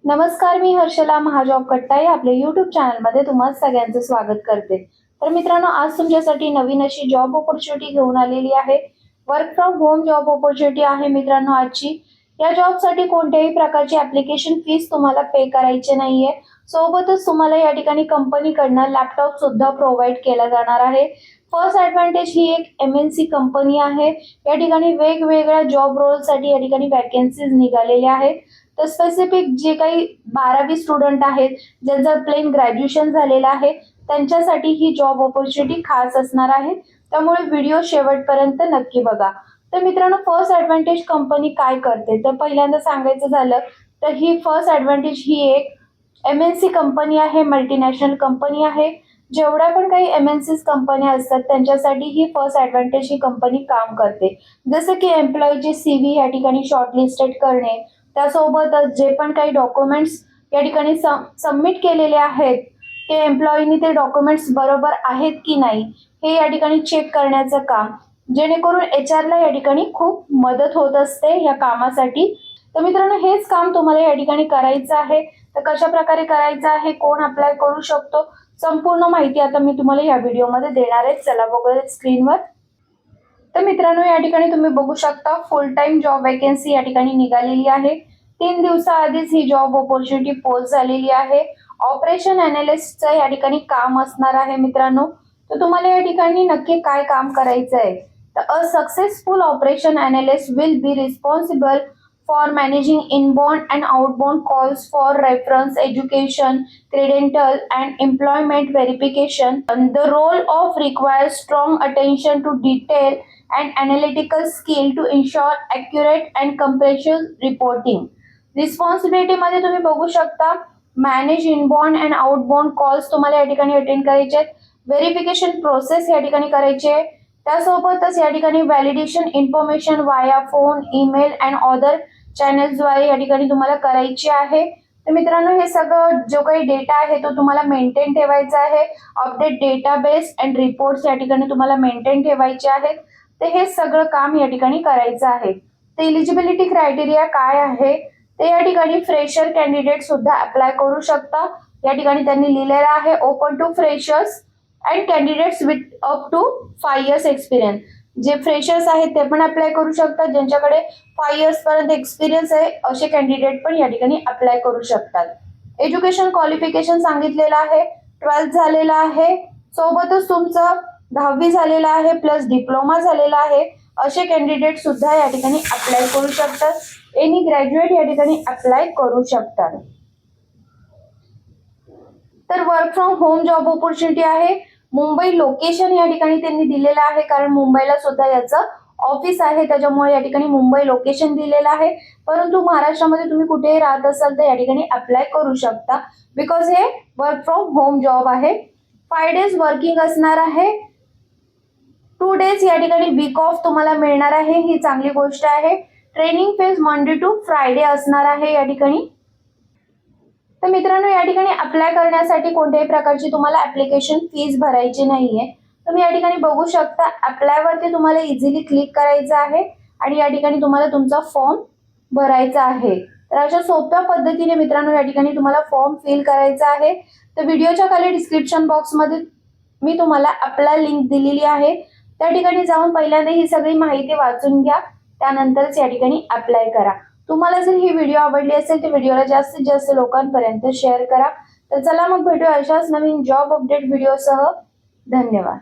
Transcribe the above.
नमस्कार, मी हर्षला महाजॉब कट्टा या आपल्या YouTube चॅनलमध्ये तुम्हा सगळ्यांचं स्वागत करते। तर मित्रांनो, आज तुमच्यासाठी नवीन अशी जॉब ऑपॉर्च्युनिटी घेऊन आलेली आहे। Work from home job opportunity आहे मित्रांनो आजची। या जॉबसाठी कोणत्याही प्रकारची ऍप्लिकेशन फीस तुम्हाला पे करायची नाहीये। सोबतच तुम्हाला या ठिकाणी कंपनीकडून लॅपटॉप सुद्धा प्रोव्हाइड केला जाणार आहे। फर्स्ट ऍडव्हान्टेज ही एक MNC कंपनी आहे। या ठिकाणी वेगवेगळ्या जॉब रोलसाठी या ठिकाणी वॅकन्सीज निघालेल्या आहेत। तर स्पेसिफिक जे काही 12वी स्टुडंट आहेत, ज्यांचं प्लेन ग्रॅज्युएशन झालेलं आहे, त्यांच्यासाठी ही जॉब ऑपॉर्च्युनिटी खास असणार आहे। त्यामुळे व्हिडिओ शेवटपर्यंत नक्की बघा। तर मित्रांनो, फर्स्ट ऍडव्हान्टेज कंपनी काय करते तर पहिल्यांदा सांगायचं झालं तर ही फर्स्ट ऍडव्हान्टेज ही एक MNC कंपनी आहे, मल्टीनॅशनल कंपनी आहे। जेवढ्या पण काही MNC कंपन्या असतात त्यांच्यासाठी ही फर्स्ट ऍडव्हान्टेज ही कंपनी काम करते। जसं की एम्प्लॉईचे CV या ठिकाणी शॉर्टलिस्टेड करणे, त्यासोबतच जे पण काही डॉक्युमेंट्स या ठिकाणी सबमिट केलेले आहेत ते एम्प्लॉईनी ते डॉक्युमेंट्स बरोबर आहेत की नाही हे या ठिकाणी चेक करण्याचं काम, जेणेकरून HR ला या ठिकाणी खूप मदत होत असते या कामासाठी। तर मित्रांनो, हेच काम तुम्हाला या ठिकाणी करायचं आहे। तर कशा प्रकारे करायचं आहे, कोण अप्लाय करू शकतो, संपूर्ण माहिती आता मी तुम्हाला या व्हिडिओमध्ये देणार आहे। चला बघूया स्क्रीनवर। तर मित्रांनो, या ठिकाणी तुम्ही बघू शकता फुल टाइम जॉब वॅकन्सी या ठिकाणी निघालेली आहे। 3 दिवसाआधीच ही जॉब ऑपॉर्च्युनिटी पोस्ट झालेली आहे। ऑपरेशन अॅनालिस्टचं या ठिकाणी काम असणार आहे मित्रांनो। तर तुम्हाला या ठिकाणी नक्की काय काम करायचं आहे तर a successful operation analyst will be responsible for managing inbound and outbound calls for reference, education, credential, and employment verification. And the role of requires strong attention to detail and analytical skill to ensure accurate and comprehensive reporting. Responsibility मध्ये तुम्ही बघू शकता manage inbound and outbound calls तुम्हाला या ठिकाणी attend करायचे आहेत। Verification process या ठिकाणी करायची आहे। त्यासोबतच या ठिकाणी व्हॅलिडेशन इन्फॉर्मेशन वाया फोन, ईमेल अँड अदर चॅनल्सद्वारे या ठिकाणी तुम्हाला करायची आहे। तर मित्रांनो, हे सगळं जो काही डेटा आहे तो तुम्हाला मेंटेन ठेवायचा आहे। अपडेट डेटाबेस अँड रिपोर्ट्स या ठिकाणी तुम्हाला मेंटेन ठेवायचे आहेत। तर हे सगळं काम या ठिकाणी करायचं आहे। तर एलिजिबिलिटी क्रायटेरिया काय आहे ते या ठिकाणी फ्रेशर कॅन्डिडेट सुद्धा अप्लाय करू शकता। या ठिकाणी त्यांनी लिहिलेलं आहे open to freshers and candidates with up to 5 years experience. जे फ्रेशर्स आहेत ते पण अप्लाय करू शकतात, ज्यांच्याकडे 5 इयर्स पर्यंत एक्सपिरियन्स आहे असे कॅन्डिडेट पण या ठिकाणी अप्लाय करू शकतात। एज्युकेशन क्वालिफिकेशन सांगितलेलं आहे 12th झालेलं आहे, सोबतच तुमचं 10वी झालेलं आहे प्लस डिप्लोमा झालेला आहे असे कॅन्डिडेट सुद्धा या ठिकाणी अप्लाय करू शकतात। एनी ग्रॅज्युएट या ठिकाणी अप्लाय करू शकतात। तर work from home job opportunity आहे। मुंबई लोकेशन या ठिकाणी त्यांनी दिलेलं आहे, कारण मुंबईला सुद्धा याचं ऑफिस आहे, त्याच्यामुळे या ठिकाणी मुंबई लोकेशन दिलेलं आहे। परंतु महाराष्ट्रामध्ये तुम्ही कुठेही राहत असाल तर या ठिकाणी अप्लाय करू शकता, बिकॉज हे वर्क फ्रॉम होम जॉब आहे। 5 डेज वर्किंग असणार आहे। 2 डेज या ठिकाणी वीक ऑफ तुम्हाला मिळणार आहे, ही चांगली गोष्ट आहे। Training phase Monday to Friday असणार आहे या ठिकाणी। तर मित्रांनो, या ठिकाणी अप्लाय करण्यासाठी कोणत्याही प्रकारची तुम्हाला ऍप्लिकेशन फीस भरायची नाहीये। तुम्ही या ठिकाणी बघू शकता अप्लाय वरती तुम्हाला इझिली क्लिक करायचं आहे आणि या ठिकाणी तुम्हाला तुमचा फॉर्म भरायचा आहे। तर अशा सोप्या पद्धतीने मित्रांनो या ठिकाणी तुम्हाला फॉर्म फिल करायचा आहे। तर व्हिडिओच्या खाली डिस्क्रिप्शन बॉक्स मध्ये मी तुम्हाला अप्लाय लिंक दिलेली आहे, त्या ठिकाणी जाऊन पहिल्यांदा ही सगळी माहिती वाचून घ्या, त्यानंतरच या ठिकाणी अप्लाय करा। तुम्हाला जर ही व्हिडिओ आवडली असेल तर व्हिडिओला जास्तीत जास्त लोकांपर्यंत शेअर करा। तर चला मग भेटूया अशाच नवीन जॉब अपडेट व्हिडिओसह। धन्यवाद।